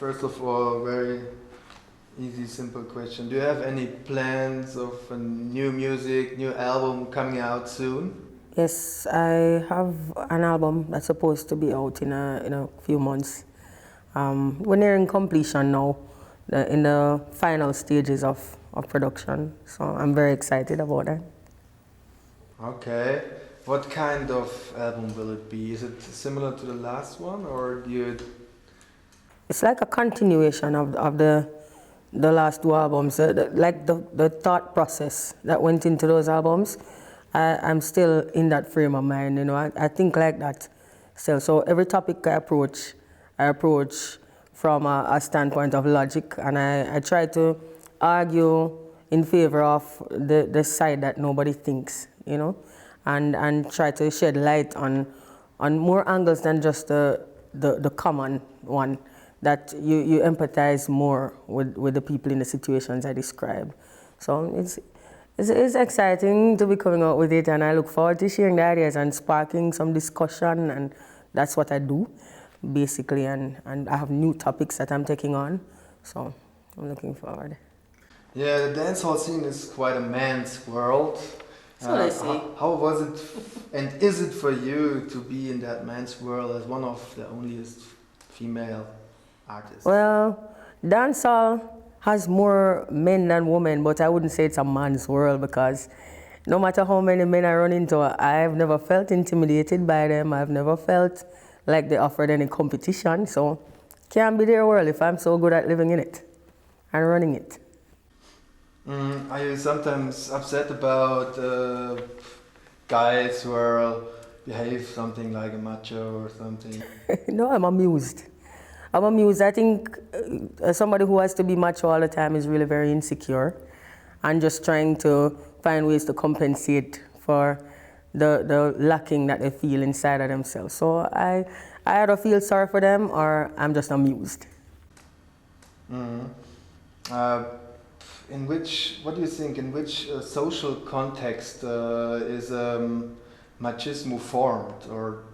first of all, very easy, simple question. Do you have any plans of a new music, new album coming out soon? Yes, I have an album that's supposed to be out in a few months. We're nearing completion now, in the final stages of production. So I'm very excited about that. Okay. What kind of album will it be? Is it similar to the last one, or do you? It's like a continuation of the last two albums, like the thought process that went into those albums. I'm still in that frame of mind, you know. I think like that still. So every topic I approach from a standpoint of logic, and I try to argue in favor of the side that nobody thinks, you know, and try to shed light on more angles than just the common one, that you empathize more with the people in the situations I describe. So it's exciting to be coming out with it, and I look forward to sharing the ideas and sparking some discussion, and that's what I do, basically, and I have new topics that I'm taking on, so I'm looking forward. Yeah, the dancehall scene is quite a man's world. So they say. How was it, and is it for you to be in that man's world as one of the onlyest female artists? Well, dancehall has more men than women, but I wouldn't say it's a man's world, because no matter how many men I run into, I've never felt intimidated by them. I've never felt like they offered any competition, so can't be their world if I'm so good at living in it and running it. Are you sometimes upset about guys who behave something like a macho or something? No, I'm amused. I think somebody who has to be macho all the time is really very insecure and just trying to find ways to compensate for the lacking that they feel inside of themselves. So I either feel sorry for them or I'm just amused. What do you think, in which social context is machismo formed, or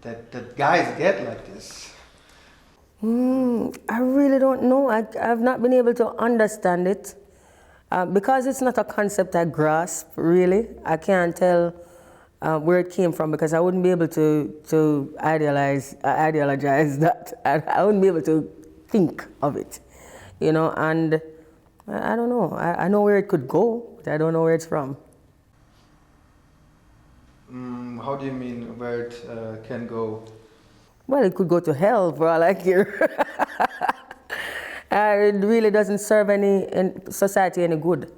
that guys get like this? I really don't know. I've not been able to understand it. Because it's not a concept I grasp, really. I can't tell where it came from, because I wouldn't be able to ideologize that. I wouldn't be able to think of it, you know, and I don't know. I know where it could go, but I don't know where it's from. How do you mean where it can go? Well, it could go to hell for all I care. It really doesn't serve any society any good.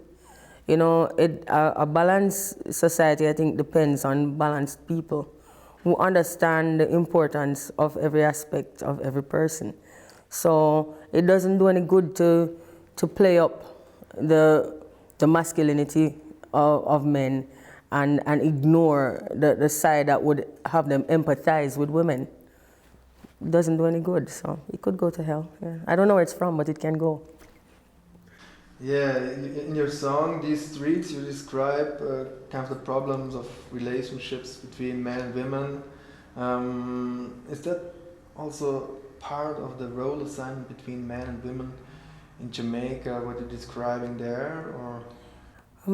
You know, a balanced society, I think, depends on balanced people who understand the importance of every aspect of every person. So it doesn't do any good to play up the masculinity of men and ignore the side that would have them empathize with women. It doesn't do any good, so it could go to hell. Yeah. I don't know where it's from, but it can go. Yeah, in your song, These Streets, you describe kind of the problems of relationships between men and women. Is that also part of the role assignment between men and women in Jamaica, what you're describing there, or?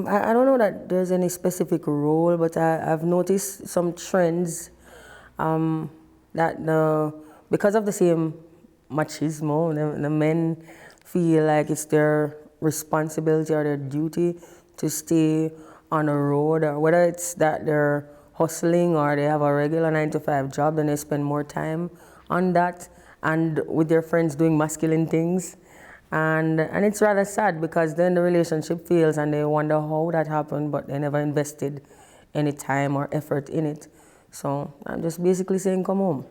I don't know that there's any specific role, but I've noticed some trends that because of the same machismo, the men feel like it's their responsibility or their duty to stay on the road, or whether it's that they're hustling or they have a regular 9-to-5 job, then they spend more time on that and with their friends doing masculine things. And it's rather sad, because then the relationship fails and they wonder how that happened, but they never invested any time or effort in it. So I'm just basically saying, come home.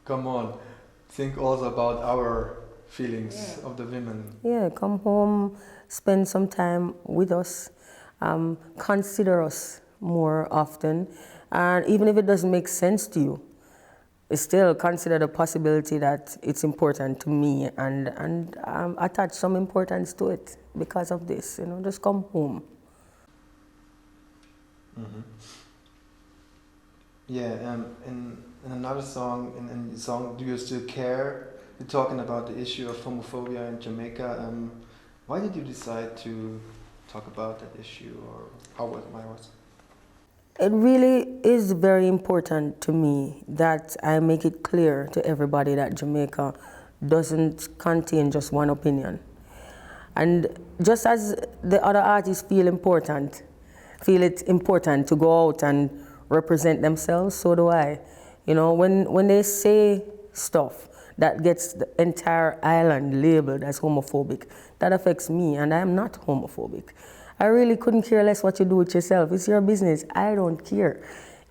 Come on, think also about our feelings of the women. Yeah, come home, spend some time with us, consider us more often, and even if it doesn't make sense to you, still consider the possibility that it's important to me, and attach some importance to it because of this. You know, just come home. Mm-hmm. Yeah, in another song, in the song "Do You Still Care," you're talking about the issue of homophobia in Jamaica. Why did you decide to talk about that issue, or why was it? It really is very important to me that I make it clear to everybody that Jamaica doesn't contain just one opinion. And just as the other artists feel it important to go out and represent themselves, so do I. You know, when they say stuff that gets the entire island labeled as homophobic, that affects me, and I am not homophobic. I really couldn't care less what you do with yourself. It's your business. I don't care.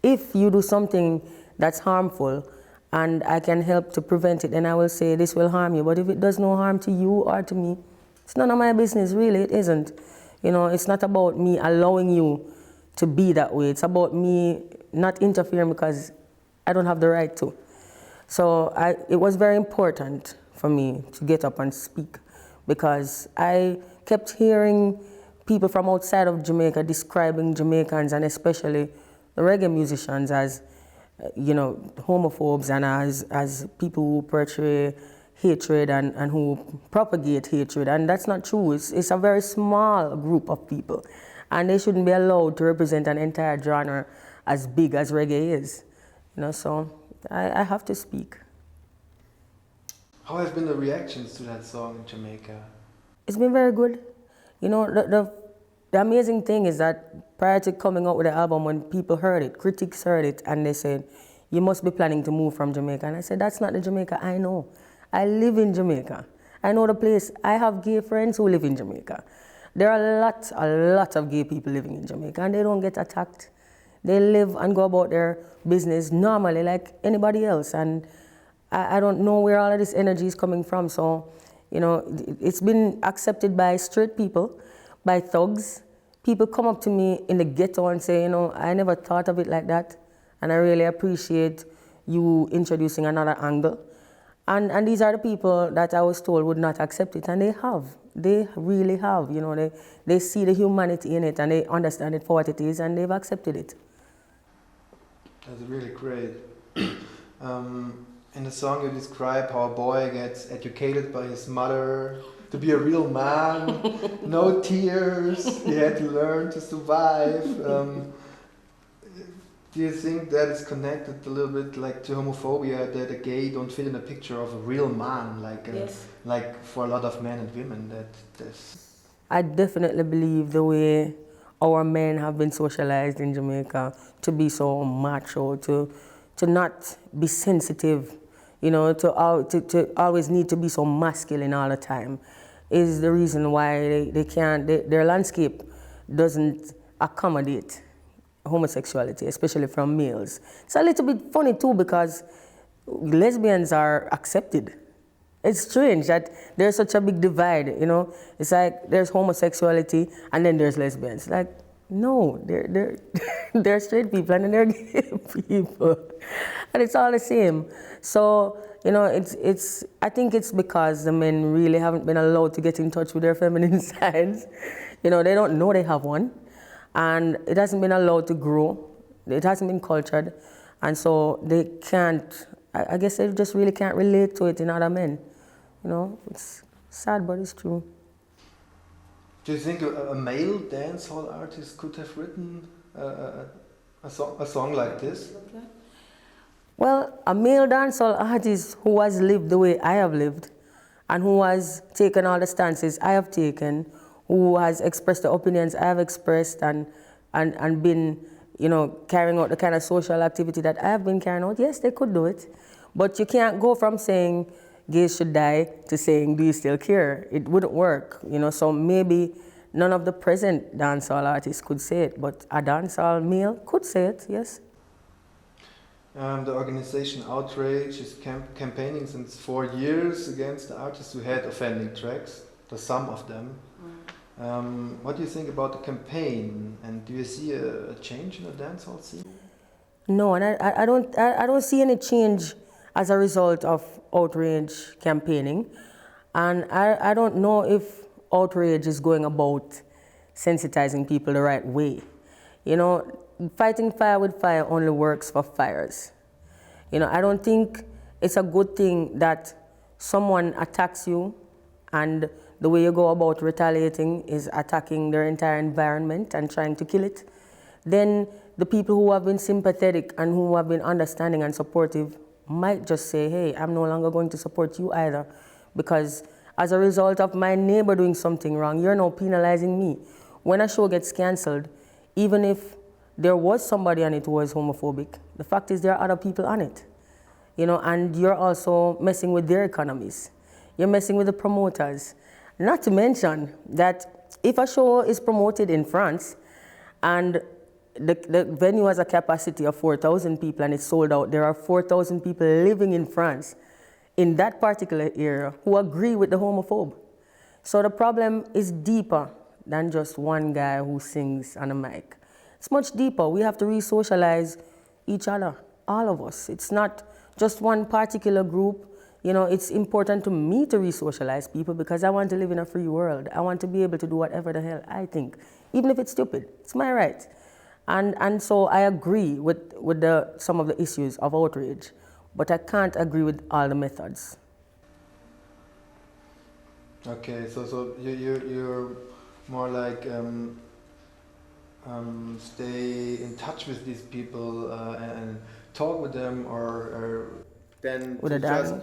If you do something that's harmful and I can help to prevent it, then I will say this will harm you. But if it does no harm to you or to me, it's none of my business, really. It isn't. You know, it's not about me allowing you to be that way. It's about me not interfering because I don't have the right to. So it was very important for me to get up and speak, because I kept hearing people from outside of Jamaica describing Jamaicans, and especially the reggae musicians, as you know, homophobes, and as people who portray hatred and who propagate hatred. And that's not true. It's a very small group of people, and they shouldn't be allowed to represent an entire genre as big as reggae is. You know, so I have to speak. How have been the reactions to that song in Jamaica? It's been very good. You know, the amazing thing is that prior to coming out with the album, when people heard it, critics heard it, and they said, you must be planning to move from Jamaica. And I said, that's not the Jamaica I know. I live in Jamaica. I know the place. I have gay friends who live in Jamaica. There are a lot of gay people living in Jamaica, and they don't get attacked. They live and go about their business normally like anybody else. And I don't know where all of this energy is coming from. So, you know, it's been accepted by straight people, by thugs. People come up to me in the ghetto and say, you know, I never thought of it like that. And I really appreciate you introducing another angle. And these are the people that I was told would not accept it, and they have. They really have. You know, they see the humanity in it, and they understand it for what it is, and they've accepted it. That's really great. In the song you describe how a boy gets educated by his mother to be a real man, no tears, he had to learn to survive. Do you think that is connected a little bit like to homophobia, that a gay don't fit in a picture of a real man, Yes. like for a lot of men and women that this? I definitely believe the way our men have been socialized in Jamaica to be so macho, to not be sensitive, you know, to always need to be so masculine all the time, is the reason why they can't, their landscape doesn't accommodate homosexuality, especially from males. It's a little bit funny too, because lesbians are accepted. It's strange that there's such a big divide, you know. It's like there's homosexuality and then there's lesbians. Like, no, they're straight people and then they're gay people. And it's all the same. So, you know, I think it's because the men really haven't been allowed to get in touch with their feminine sides. You know, they don't know they have one. And it hasn't been allowed to grow. It hasn't been cultured. And so they can't, I guess they just really can't relate to it in other men. You know, it's sad, but it's true. Do you think a male dancehall artist could have written a song like this? Well, a male dancehall artist who has lived the way I have lived, and who has taken all the stances I have taken, who has expressed the opinions I have expressed, and been, you know, carrying out the kind of social activity that I have been carrying out, yes, they could do it. But you can't go from saying gays should die to saying, do you still care? It wouldn't work, you know, so maybe none of the present dancehall artists could say it, but a dancehall male could say it, yes. The organization Outrage is campaigning since 4 years against the artists who had offending tracks, the some of them. What do you think about the campaign, and do you see a change in the dancehall scene? No, and I don't see any change as a result of Outrage campaigning, and I don't know if Outrage is going about sensitizing people the right way. You know, fighting fire with fire only works for fires. You know, I don't think it's a good thing that someone attacks you and the way you go about retaliating is attacking their entire environment and trying to kill it, then the people who have been sympathetic and who have been understanding and supportive might just say, hey, I'm no longer going to support you either, because as a result of my neighbor doing something wrong, you're now penalizing me. When a show gets cancelled, even if there was somebody on it who was homophobic, the fact is there are other people on it, you know, and you're also messing with their economies. You're messing with the promoters. Not to mention that if a show is promoted in France and the venue has a capacity of 4,000 people and it's sold out, there are 4,000 people living in France in that particular area who agree with the homophobe. So the problem is deeper than just one guy who sings on a mic. It's much deeper. We have to re-socialize each other, all of us. It's not just one particular group. You know, it's important to me to re-socialize people because I want to live in a free world. I want to be able to do whatever the hell I think, even if it's stupid. It's my right. And so I agree with some of the issues of outrage, but I can't agree with all the methods. Okay, so you're more like stay in touch with these people and talk with them, or then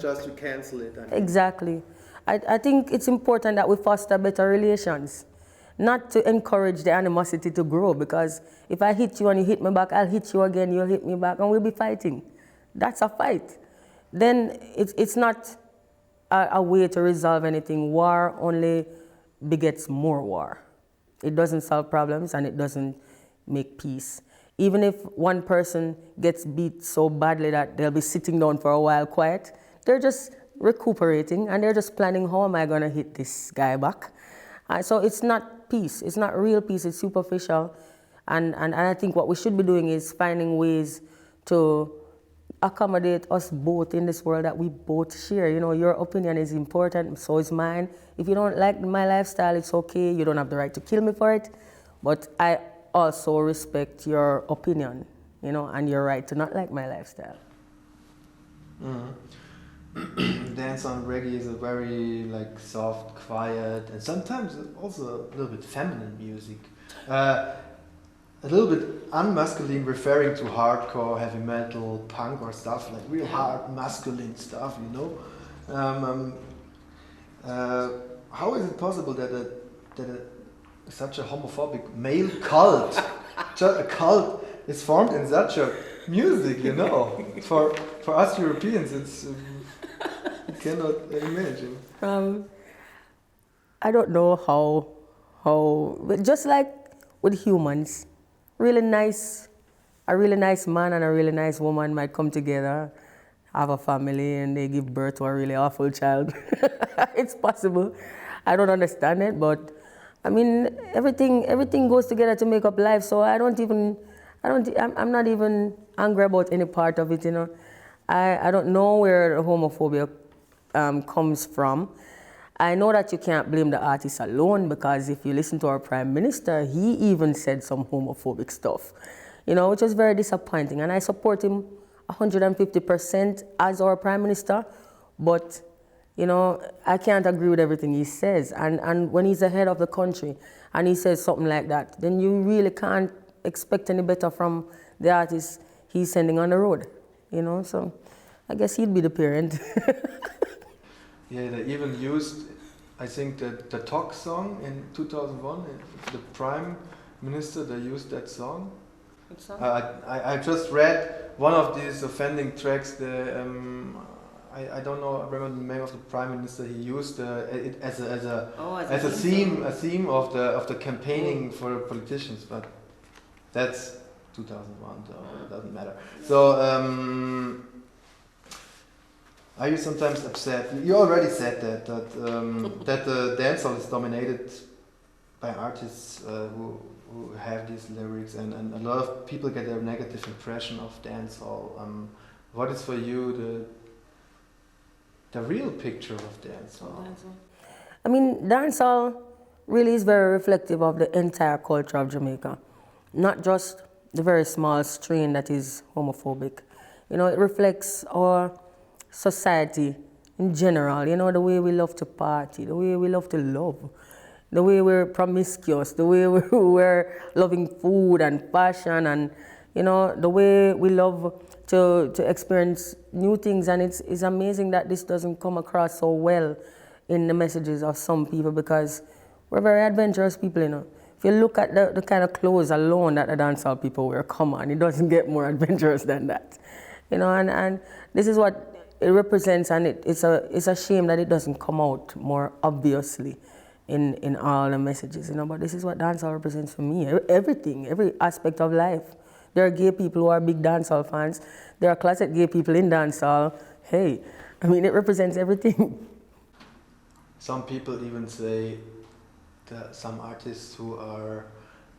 just to cancel it. I mean. Exactly. I think it's important that we foster better relations, not to encourage the animosity to grow, because if I hit you and you hit me back, I'll hit you again, you'll hit me back, and we'll be fighting. That's a fight. Then it's not a way to resolve anything. War only begets more war. It doesn't solve problems and it doesn't make peace. Even if one person gets beat so badly that they'll be sitting down for a while quiet, they're just recuperating and they're just planning, how am I going to hit this guy back? So it's not peace. It's not real peace. It's superficial. And I think what we should be doing is finding ways to accommodate us both in this world that we both share. You know, your opinion is important, so is mine. If you don't like my lifestyle, it's okay. You don't have the right to kill me for it. But I also respect your opinion, you know, and your right to not like my lifestyle. Mm-hmm. Dancehall-Reggae is a very like soft, quiet, and sometimes also a little bit feminine music. A little bit unmasculine, referring to hardcore, heavy metal, punk or stuff, like real hard masculine stuff, you know. How is it possible that such a homophobic male cult, just a cult, is formed in such a music, you know? For us Europeans, it's you cannot imagine. I don't know how, but just like with humans, a really nice man and a really nice woman might come together, have a family, and they give birth to a really awful child. It's possible. I don't understand it, but I mean, everything goes together to make up life. So I'm not even angry about any part of it, you know. I don't know where the homophobia comes from. I know that you can't blame the artist alone, because if you listen to our Prime Minister, he even said some homophobic stuff, you know, which was very disappointing. And I support him 150% as our Prime Minister, but, you know, I can't agree with everything he says. And when he's the head of the country and he says something like that, then you really can't expect any better from the artist he's sending on the road, you know. So I guess he'd be the parent. Yeah, they even used, I think, the Talk song in 2001. The Prime Minister, they used that song. What song? I just read one of these offending tracks. I don't know. I remember the name of the Prime Minister. He used it as a theme of the campaigning for politicians. But that's 2001, so it doesn't matter. So. Are you sometimes upset? You already said that the dancehall is dominated by artists who have these lyrics, and a lot of people get a negative impression of dancehall. What is for you the real picture of dancehall? I mean, dancehall really is very reflective of the entire culture of Jamaica, not just the very small strain that is homophobic. You know, it reflects our society in general, you know, the way we love to party, the way we love to love, the way we're promiscuous, the way we're loving food and fashion, and, you know, the way we love to experience new things. And it's amazing that this doesn't come across so well in the messages of some people, because we're very adventurous people, you know. If you look at the kind of clothes alone that the dancehall people wear, come on, it doesn't get more adventurous than that. You know, and this is what it represents, and it's a shame that it doesn't come out more obviously in all the messages, you know. But this is what dancehall represents for me. Everything, every aspect of life. There are gay people who are big dancehall fans. There are closet gay people in dancehall. Hey, I mean, it represents everything. Some people even say that some artists who are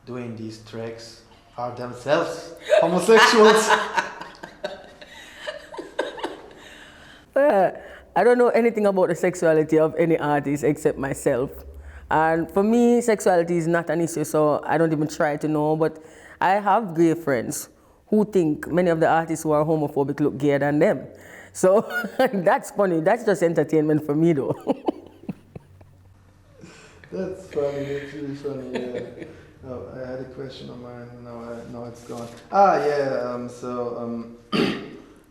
doing these tracks are themselves homosexuals. I don't know anything about the sexuality of any artist except myself. And for me, sexuality is not an issue, so I don't even try to know. But I have gay friends who think many of the artists who are homophobic look gayer than them. So that's funny. That's just entertainment for me, though. That's funny. That's really funny. Yeah. Oh, I had a question on mine. No, it's gone.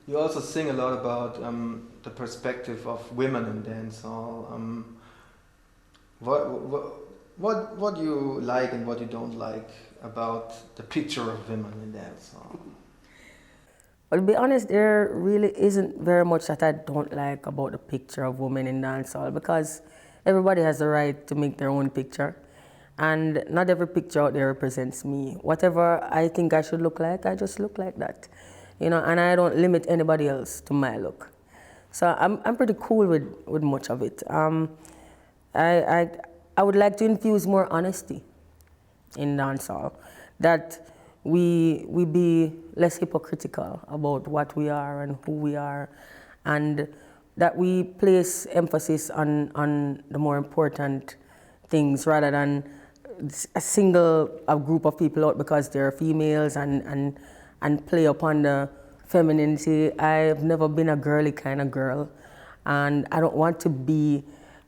You also sing a lot about the perspective of women in dancehall. What do you like and what you don't like about the picture of women in dancehall? Well, to be honest, there really isn't very much that I don't like about the picture of women in dancehall, because everybody has the right to make their own picture, and not every picture out there represents me. Whatever I think I should look like, I just look like that, you know, and I don't limit anybody else to my look. So I'm pretty cool with much of it. I would like to infuse more honesty in dancehall, that we be less hypocritical about what we are and who we are, and that we place emphasis on the more important things rather than a single group of people out because they're females and play upon the femininity. I've never been a girly kind of girl, and I don't want to be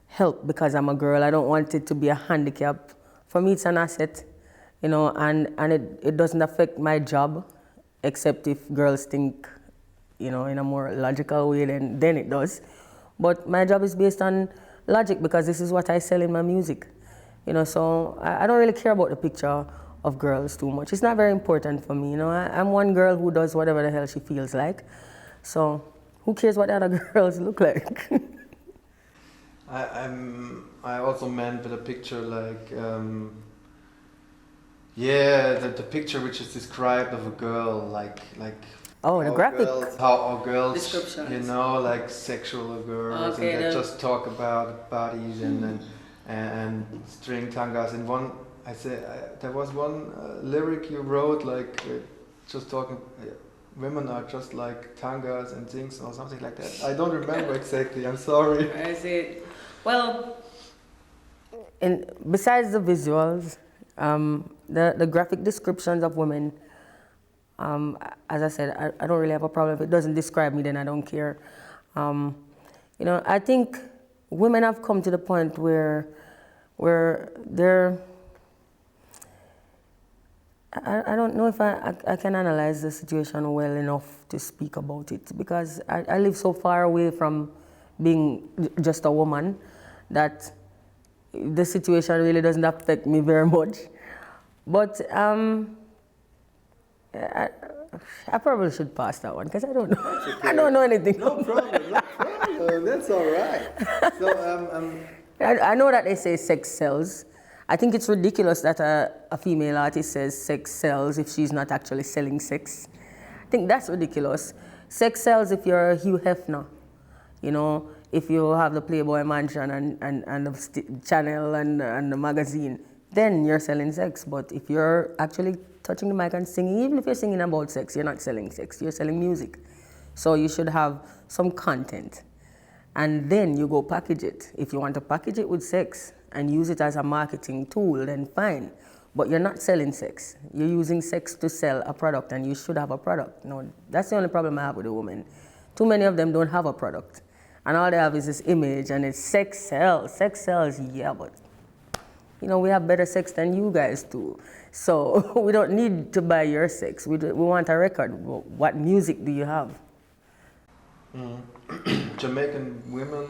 helped because I'm a girl. I don't want it to be a handicap. For me, it's an asset, you know, and it doesn't affect my job, except if girls think, you know, in a more logical way, then it does. But my job is based on logic because this is what I sell in my music. You know, so I don't really care about the picture of girls too much. It's not very important for me, you know. I'm one girl who does whatever the hell she feels like. So who cares what the other girls look like? I also meant with a picture like, the picture which is described of a girl, like oh, the graphic. How girls, descriptions. you know, like sexual girls, okay, and they just talk about bodies and string tangas. And one, there was one lyric you wrote, like just talking, women are just like tangas and things or something like that. I don't remember exactly. I'm sorry. I see. Well, and besides the visuals, the graphic descriptions of women, as I said, I don't really have a problem. If it doesn't describe me, then I don't care. You know, I think women have come to the point where they're, I don't know if I can analyze the situation well enough to speak about it, because I live so far away from being just a woman that the situation really doesn't affect me very much. But I probably should pass that one because I don't know. Okay. I don't know anything. No problem. That's all right. So I know that they say sex sells. I think it's ridiculous that a female artist says sex sells if she's not actually selling sex. I think that's ridiculous. Sex sells if you're a Hugh Hefner, you know, if you have the Playboy Mansion and the channel and the magazine, then you're selling sex. But if you're actually touching the mic and singing, even if you're singing about sex, you're not selling sex, you're selling music. So you should have some content. And then you go package it. If you want to package it with sex and use it as a marketing tool, then fine. But you're not selling sex. You're using sex to sell a product, and you should have a product. No, that's the only problem I have with the women. Too many of them don't have a product. and all they have is this image, and it's sex sells, yeah, but you know, we have better sex than you guys do. So we don't need to buy your sex. We want a record. What music do you have? Jamaican women,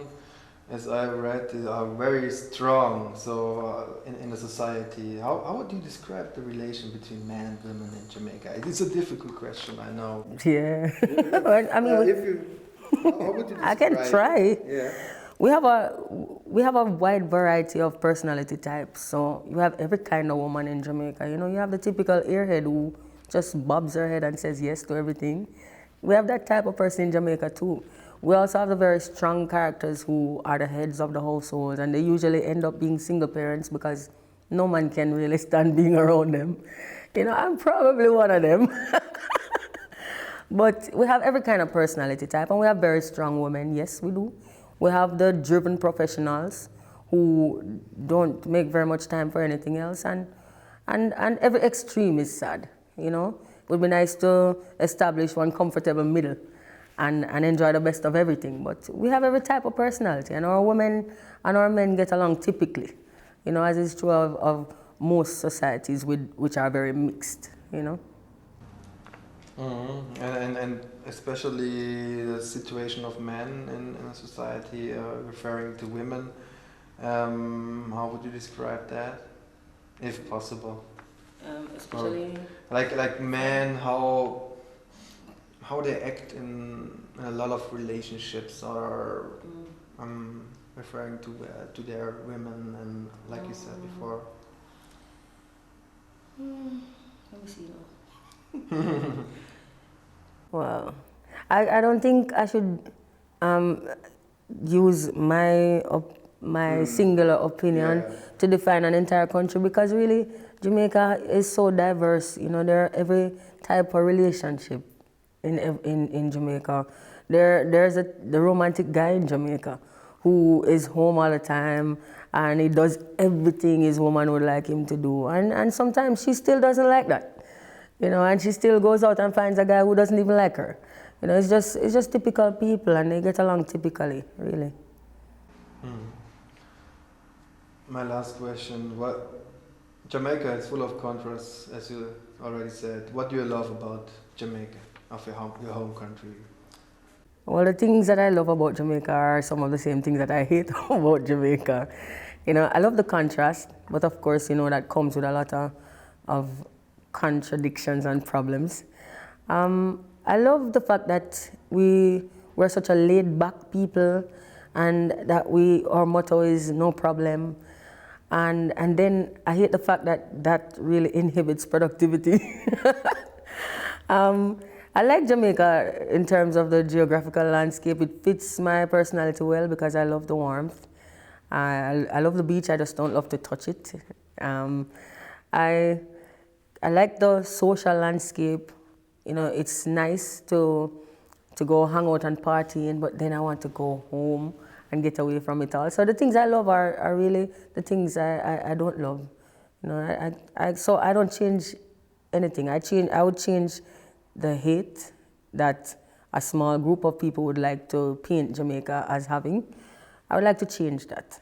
as I read, are very strong. So in the society, how would you describe the relation between men and women in Jamaica? It's a difficult question, I know. Yeah. Well, I mean, how would you describe I can try. it? Yeah. We have a wide variety of personality types. So you have every kind of woman in Jamaica. You know, you have the typical airhead who just bobs her head and says yes to everything. We have that type of person in Jamaica too. We also have the very strong characters who are the heads of the household, and they usually end up being single parents because no man can really stand being around them. You know, I'm probably one of them. But we have every kind of personality type, and we have very strong women. Yes, we do. We have the driven professionals who don't make very much time for anything else, and every extreme is sad, you know. It would be nice to establish one comfortable middle and enjoy the best of everything. But we have every type of personality, and our women and our men get along typically, you know, as is true of most societies which are very mixed, you know. Mm-hmm. And especially the situation of men in a society referring to women. How would you describe that, if possible? Especially like men, how they act in a lot of relationships, or referring to their women, and like you said before. Let me see now. Well, I don't think I should use my singular opinion to define an entire country, because really Jamaica is so diverse. You know, there are every type of relationship in Jamaica. There's the romantic guy in Jamaica who is home all the time and he does everything his woman would like him to do, and sometimes she still doesn't like that. You know, and she still goes out and finds a guy who doesn't even like her. You know, it's just typical people, and they get along typically, really. My last question: Jamaica is full of contrasts, as you already said. What do you love about Jamaica, of your home country? Well, the things that I love about Jamaica are some of the same things that I hate about Jamaica. You know, I love the contrast, but of course, you know, that comes with a lot of contradictions and problems. I love the fact that we're such a laid-back people, and that our motto is no problem. And then I hate the fact that really inhibits productivity. I like Jamaica in terms of the geographical landscape. It fits my personality well because I love the warmth. I love the beach, I just don't love to touch it. I like the social landscape. You know, it's nice to go hang out and party, but then I want to go home and get away from it all. So the things I love are really the things I don't love. You know, so I don't change anything. I would change the hate that a small group of people would like to paint Jamaica as having. I would like to change that.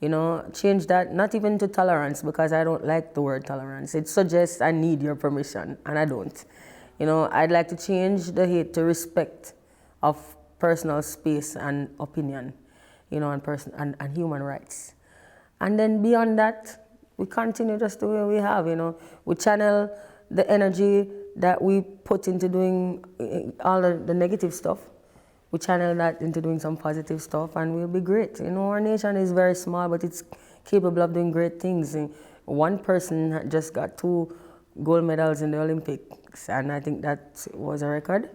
You know, change that, not even to tolerance, because I don't like the word tolerance. It suggests I need your permission, and I don't. You know, I'd like to change the hate to respect of personal space and opinion, you know, and human rights. And then beyond that, we continue just the way we have, you know. We channel the energy that we put into doing all the negative stuff. We channel that into doing some positive stuff, and we'll be great. You know, our nation is very small, but it's capable of doing great things. And one person just got 2 gold medals in the Olympics, and I think that was a record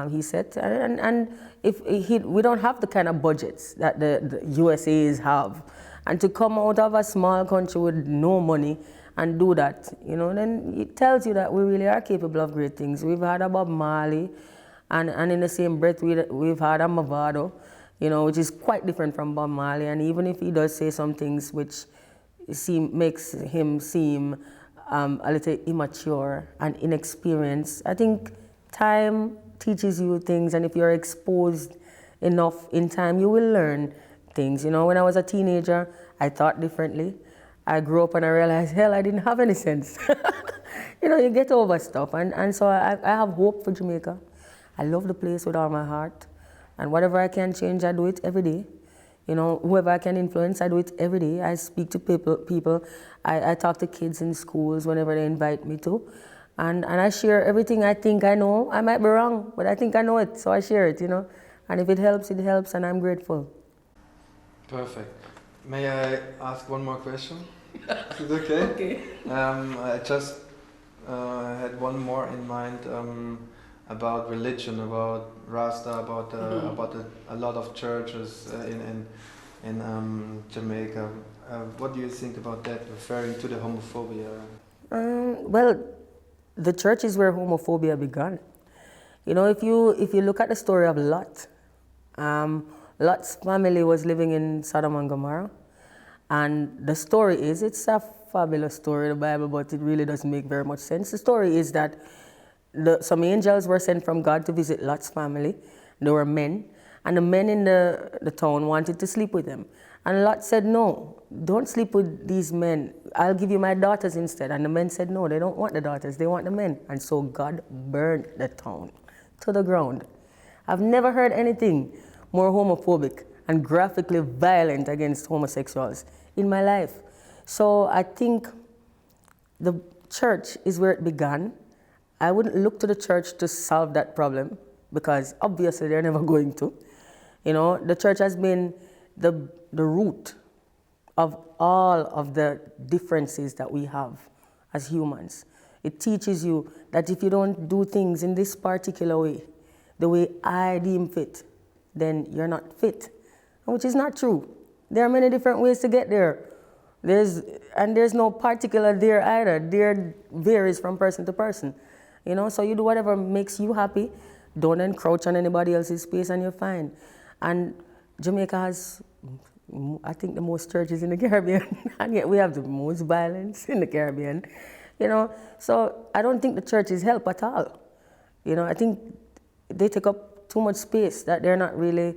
he set. And we don't have the kind of budgets that the USAs have, and to come out of a small country with no money and do that, you know, then it tells you that we really are capable of great things. We've had a Bob Marley, and in the same breath we've had a Mavado, you know, which is quite different from Bob Marley. And even if he does say some things which makes him seem a little immature and inexperienced, I think time teaches you things, and if you're exposed enough in time, you will learn things. You know, when I was a teenager, I thought differently. I grew up and I realized, hell, I didn't have any sense. You know, you get over stuff. And so I have hope for Jamaica. I love the place with all my heart. And whatever I can change, I do it every day. You know, whoever I can influence, I do it every day. I speak to people. I talk to kids in schools whenever they invite me to. And I share everything I think I know. I might be wrong, but I think I know it, so I share it, you know. And if it helps, and I'm grateful. Perfect. May I ask one more question? Is it okay? Okay. I just had one more in mind about religion, about Rasta, about a lot of churches in Jamaica. What do you think about that, referring to the homophobia? Well, the church is where homophobia began. You know, if you look at the story of Lot, Lot's family was living in Sodom and Gomorrah, and the story is, it's a fabulous story, the Bible, but it really doesn't make very much sense. The story is that some angels were sent from God to visit Lot's family. They were men, and the men in the town wanted to sleep with them. And Lot said, no, don't sleep with these men. I'll give you my daughters instead. And the men said, no, they don't want the daughters, they want the men. And so God burned the town to the ground. I've never heard anything more homophobic and graphically violent against homosexuals in my life. So I think the church is where it began. I wouldn't look to the church to solve that problem, because obviously they're never going to. You know, the church has been the root of all of the differences that we have as humans. It teaches you that if you don't do things in this particular way, the way I deem fit, then you're not fit, which is not true. There are many different ways to get there. There's no particular there either. There varies from person to person. You know, so you do whatever makes you happy. Don't encroach on anybody else's space and you're fine. And Jamaica has, I think, the most churches in the Caribbean, and yet we have the most violence in the Caribbean. You know, so I don't think the churches help at all. You know, I think they take up too much space that they're not really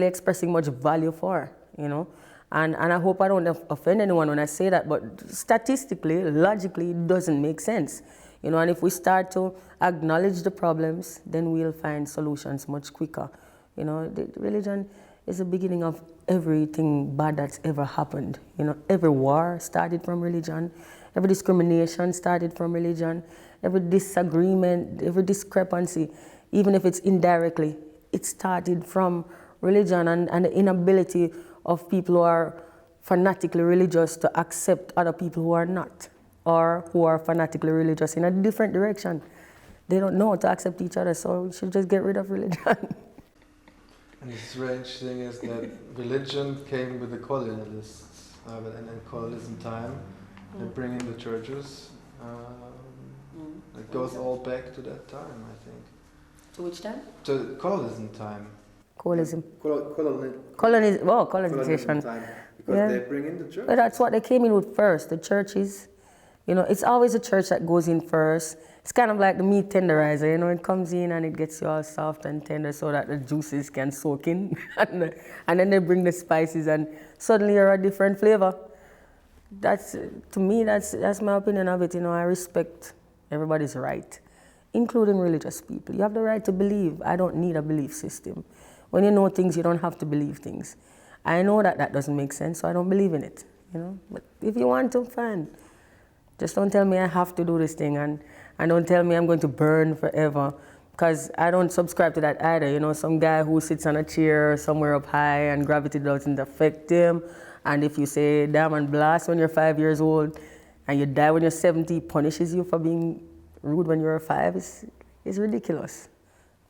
expressing much value for, you know. And I hope I don't offend anyone when I say that, but statistically, logically, it doesn't make sense. You know, and if we start to acknowledge the problems, then we'll find solutions much quicker. You know, the religion is the beginning of everything bad that's ever happened. You know, every war started from religion. Every discrimination started from religion. Every disagreement, every discrepancy, even if it's indirectly, it started from religion and the inability of people who are fanatically religious to accept other people who are not, or who are fanatically religious in a different direction. They don't know how to accept each other, so we should just get rid of religion. And the strange thing is that religion came with the colonialists, and colonialism time. They bring in the churches. It goes all back to that time, I think. To which time? To colonialism time. Colonization. Colonization time. Because they bring in the church. But that's what they came in with first, the churches. You know, it's always the church that goes in first. It's kind of like the meat tenderizer, you know, it comes in and it gets you all soft and tender so that the juices can soak in. And then they bring the spices and suddenly you're a different flavor. To me, that's my opinion of it. You know, I respect everybody's right, including religious people. You have the right to believe. I don't need a belief system. When you know things, you don't have to believe things. I know that doesn't make sense, so I don't believe in it, you know. But if you want to, fine. Just don't tell me I have to do this thing, and don't tell me I'm going to burn forever, because I don't subscribe to that either. You know, some guy who sits on a chair somewhere up high and gravity doesn't affect him, and if you say diamond blast when you're 5 years old and you die when you're 70, punishes you for being rude when you're 5, is ridiculous.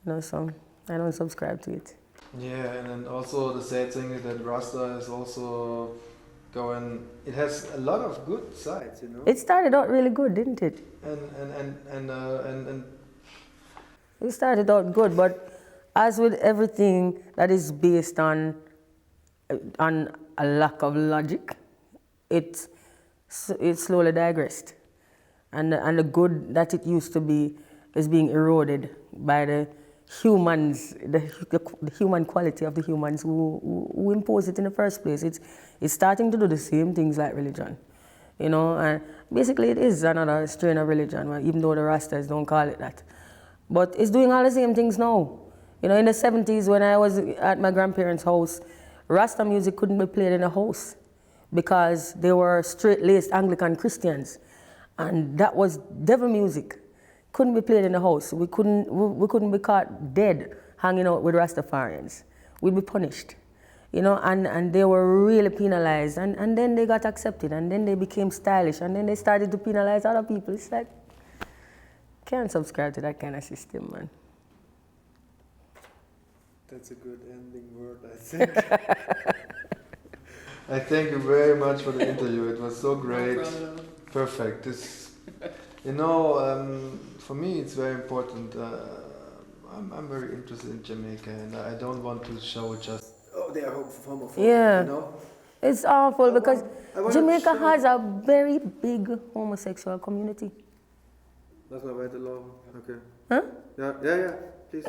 You know, so I don't subscribe to it. Yeah, and then also the sad thing is that Rasta is also going. It has a lot of good sides, you know. It started out really good, didn't it? And it started out good, but as with everything that is based on a lack of logic, it slowly digressed, and the good that it used to be is being eroded by the humans, the human quality of the humans who impose it in the first place. It's starting to do the same things like religion, you know, and basically it is another strain of religion, well, even though the Rastas don't call it that. But it's doing all the same things now. You know, in the 70s when I was at my grandparents' house, Rasta music couldn't be played in the house because they were straight-laced Anglican Christians. And that was devil music. Couldn't be played in the house. We couldn't be caught dead hanging out with Rastafarians. We'd be punished. You know, and they were really penalized. And then they got accepted, and then they became stylish, and then they started to penalize other people. It's like, can't subscribe to that kind of system, man. That's a good ending word, I think. I thank you very much for the interview. It was so great. No problem. Perfect. This, you know, for me it's very important. I'm very interested in Jamaica, and I don't want to show just, oh, they are homophobic. Yeah. You know? It's awful because Jamaica has a very big homosexual community. That's my right along. Okay. Huh? Yeah, please.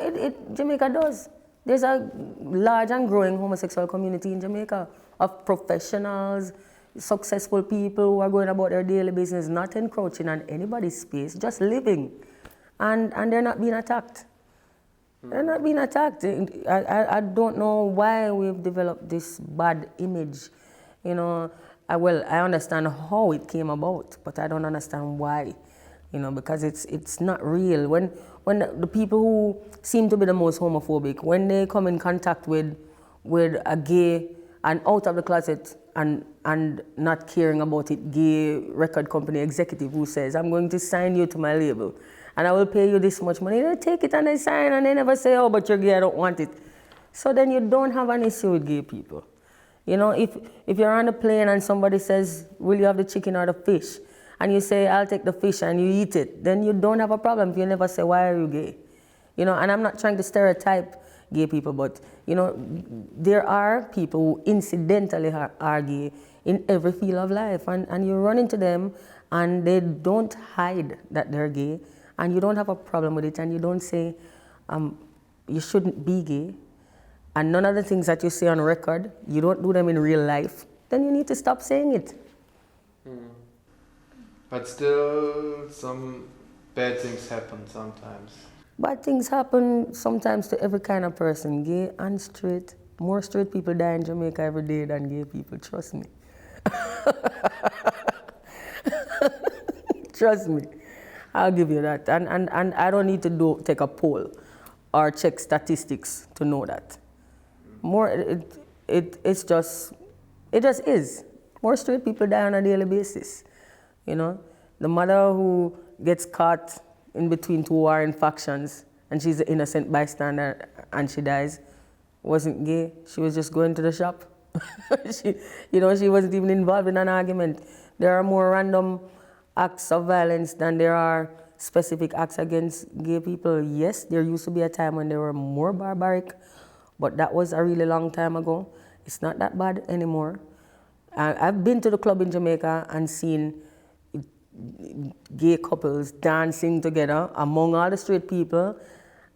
Jamaica does. There's a large and growing homosexual community in Jamaica of professionals, successful people who are going about their daily business, not encroaching on anybody's space, just living. And they're not being attacked. They're not being attacked. I don't know why we've developed this bad image. You know, I understand how it came about, but I don't understand why. You know, because it's not real. When the people who seem to be the most homophobic, when they come in contact with a gay and out of the closet and not caring about it, gay record company executive who says, I'm going to sign you to my label and I will pay you this much money, they take it and they sign and they never say, oh, but you're gay, I don't want it. So then you don't have an issue with gay people. You know, if you're on a plane and somebody says, will you have the chicken or the fish? And you say, I'll take the fish, and you eat it, then you don't have a problem if you never say, why are you gay? You know, and I'm not trying to stereotype gay people, but, you know, there are people who incidentally are gay in every field of life, and you run into them, and they don't hide that they're gay, and you don't have a problem with it, and you don't say, you shouldn't be gay, and none of the things that you say on record, you don't do them in real life, then you need to stop saying it. But still, some bad things happen sometimes. Bad things happen sometimes to every kind of person, gay and straight. More straight people die in Jamaica every day than gay people, trust me. Trust me, I'll give you that. And I don't need to take a poll or check statistics to know that. It just is. More straight people die on a daily basis. You know, the mother who gets caught in between two warring factions and she's an innocent bystander and she dies wasn't gay. She was just going to the shop. She wasn't even involved in an argument. There are more random acts of violence than there are specific acts against gay people. Yes, there used to be a time when they were more barbaric, but that was a really long time ago. It's not that bad anymore. I've been to the club in Jamaica and seen gay couples dancing together among all the straight people,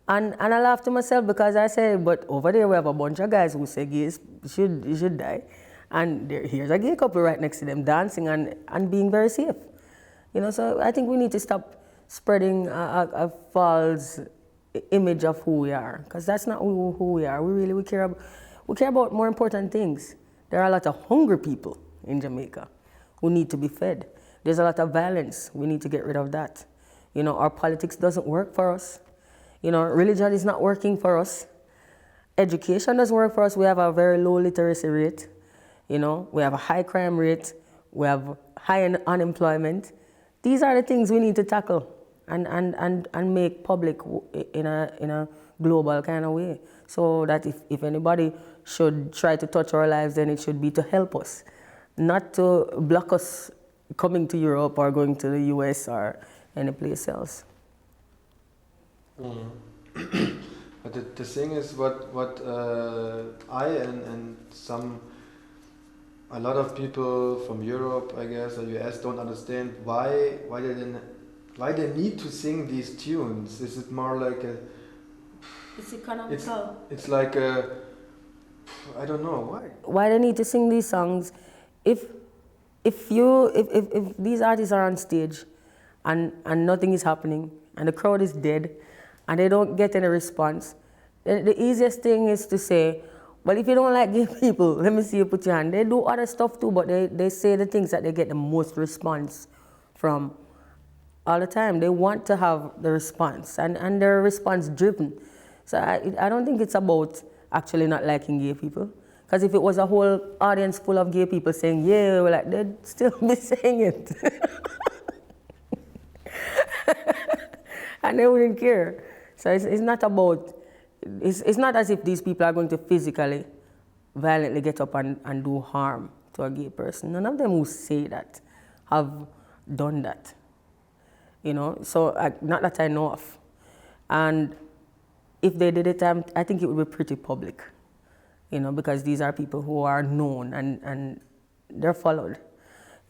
and I laughed to myself because I said, but over there we have a bunch of guys who say gays should die, and here's a gay couple right next to them dancing and being very safe. You know, so I think we need to stop spreading a false image of who we are, because that's not who we are. We care about more important things. There are a lot of hungry people in Jamaica who need to be fed. There's a lot of violence. We need to get rid of that. You know, our politics doesn't work for us. You know, religion is not working for us. Education doesn't work for us. We have a very low literacy rate. You know, we have a high crime rate. We have high unemployment. These are the things we need to tackle and make public in a global kind of way. So that if anybody should try to touch our lives, then it should be to help us, not to block us coming to Europe or going to the US or any place else. But the thing is, what I and a lot of people from Europe, I guess, or US don't understand why they need to sing these tunes. Is it more like It's economical. It's like I don't know why. Why they need to sing these songs? If these artists are on stage and nothing is happening and the crowd is dead and they don't get any response, the easiest thing is to say, well, if you don't like gay people, let me see you put your hand. They do other stuff too, but they say the things that they get the most response from all the time. They want to have the response, and they're response driven. So I don't think it's about actually not liking gay people. Because if it was a whole audience full of gay people saying, yeah, well, like, they'd still be saying it. And they wouldn't care. So it's not about, it's not as if these people are going to physically, violently get up and do harm to a gay person. None of them who say that have done that. You know, so not that I know of. And if they did it, I think it would be pretty public. You know, because these are people who are known and they're followed.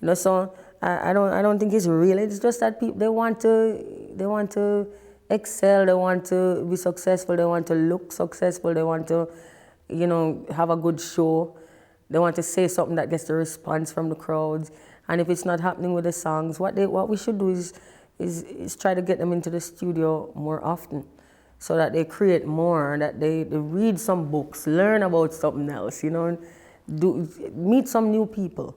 You know, so I don't think it's real. It's just that people they want to excel, they want to be successful, they want to look successful, they want to, you know, have a good show. They want to say something that gets the response from the crowds. And if it's not happening with the songs, what we should do is try to get them into the studio more often, so that they create more, that they read some books, learn about something else, you know, meet some new people.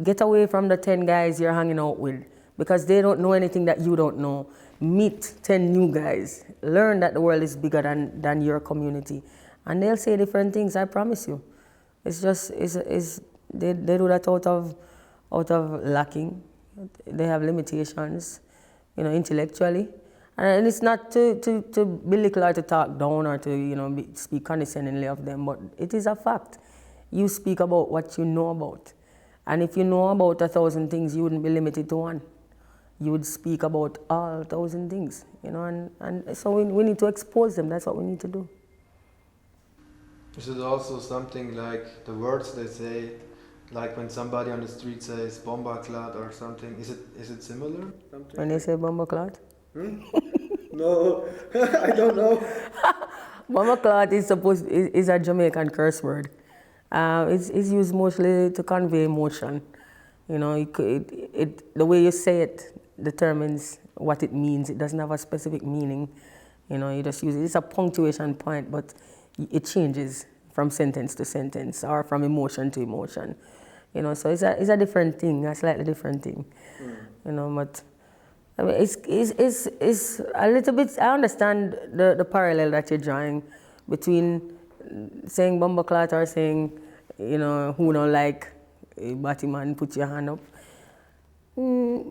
Get away from the 10 guys you're hanging out with, because they don't know anything that you don't know. Meet 10 new guys. Learn that the world is bigger than your community. And they'll say different things, I promise you. It's just, they do that out of lacking. They have limitations, you know, intellectually. And it's not to belittle or to talk down or to, you know, speak condescendingly of them, but it is a fact. You speak about what you know about. And if you know about 1,000 things, you wouldn't be limited to one. You would speak about all 1,000 things, you know, and so we need to expose them. That's what we need to do. Is it also something like the words they say, like when somebody on the street says "bomba clot" or something? Is it similar? Something? When they say bomba clot? No, I don't know. Bomba clot is a Jamaican curse word. It's used mostly to convey emotion. You know, the way you say it determines what it means. It doesn't have a specific meaning. You know, you just use it. It's a punctuation point, but it changes from sentence to sentence or from emotion to emotion. You know, so it's a different thing, a slightly different thing. You know, but I mean, it's a little bit. I understand the parallel that you're drawing between saying bomba clot or saying, you know, who don't like a Batman, put your hand up.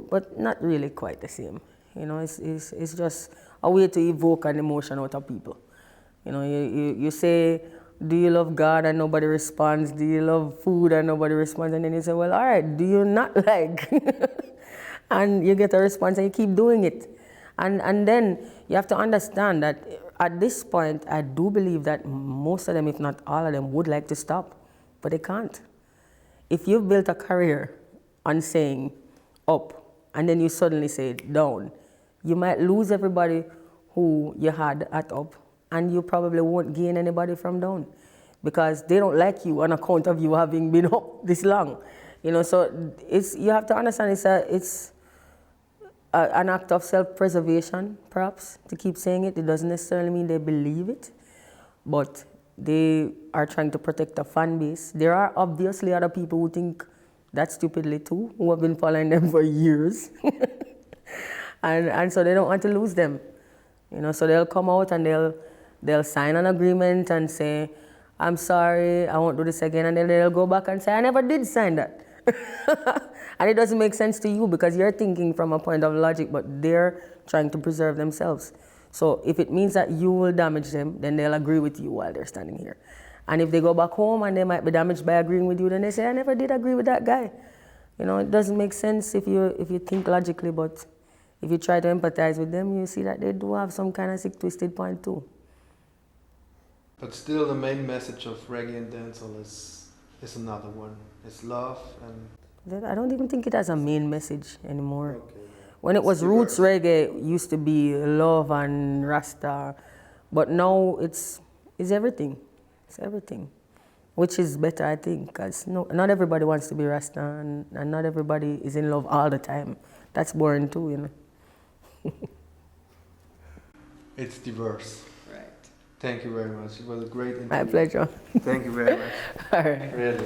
But not really quite the same. You know, it's just a way to evoke an emotion out of people. You know, you say, do you love God, and nobody responds? Do you love food, and nobody responds? And then you say, well, all right, do you not like? And you get a response and you keep doing it. And then you have to understand that at this point, I do believe that most of them, if not all of them, would like to stop, but they can't. If you've built a career on saying up, and then you suddenly say down, you might lose everybody who you had at up, and you probably won't gain anybody from down, because they don't like you on account of you having been up this long. You know, so you have to understand it's an act of self-preservation, perhaps, to keep saying it. It doesn't necessarily mean they believe it, but they are trying to protect a fan base. There are obviously other people who think that stupidly too, who have been following them for years. and so they don't want to lose them. You know, so they'll come out and they'll sign an agreement and say, I'm sorry, I won't do this again. And then they'll go back and say, I never did sign that. And it doesn't make sense to you because you're thinking from a point of logic, but they're trying to preserve themselves. So if it means that you will damage them, then they'll agree with you while they're standing here. And if they go back home and they might be damaged by agreeing with you, then they say, I never did agree with that guy. You know, it doesn't make sense if you think logically, but if you try to empathize with them, you see that they do have some kind of sick, twisted point too. But still, the main message of reggae and dancehall is another one. It's love and... I don't even think it has a main message anymore. Okay. When it was roots reggae, it used to be love and Rasta But now it's everything. It's everything. Which is better, I think, because not everybody wants to be Rasta, and not everybody is in love all the time. That's boring too, you know. It's diverse. Right. Thank you very much. It was a great interview. My pleasure. Thank you very much. All right. Really.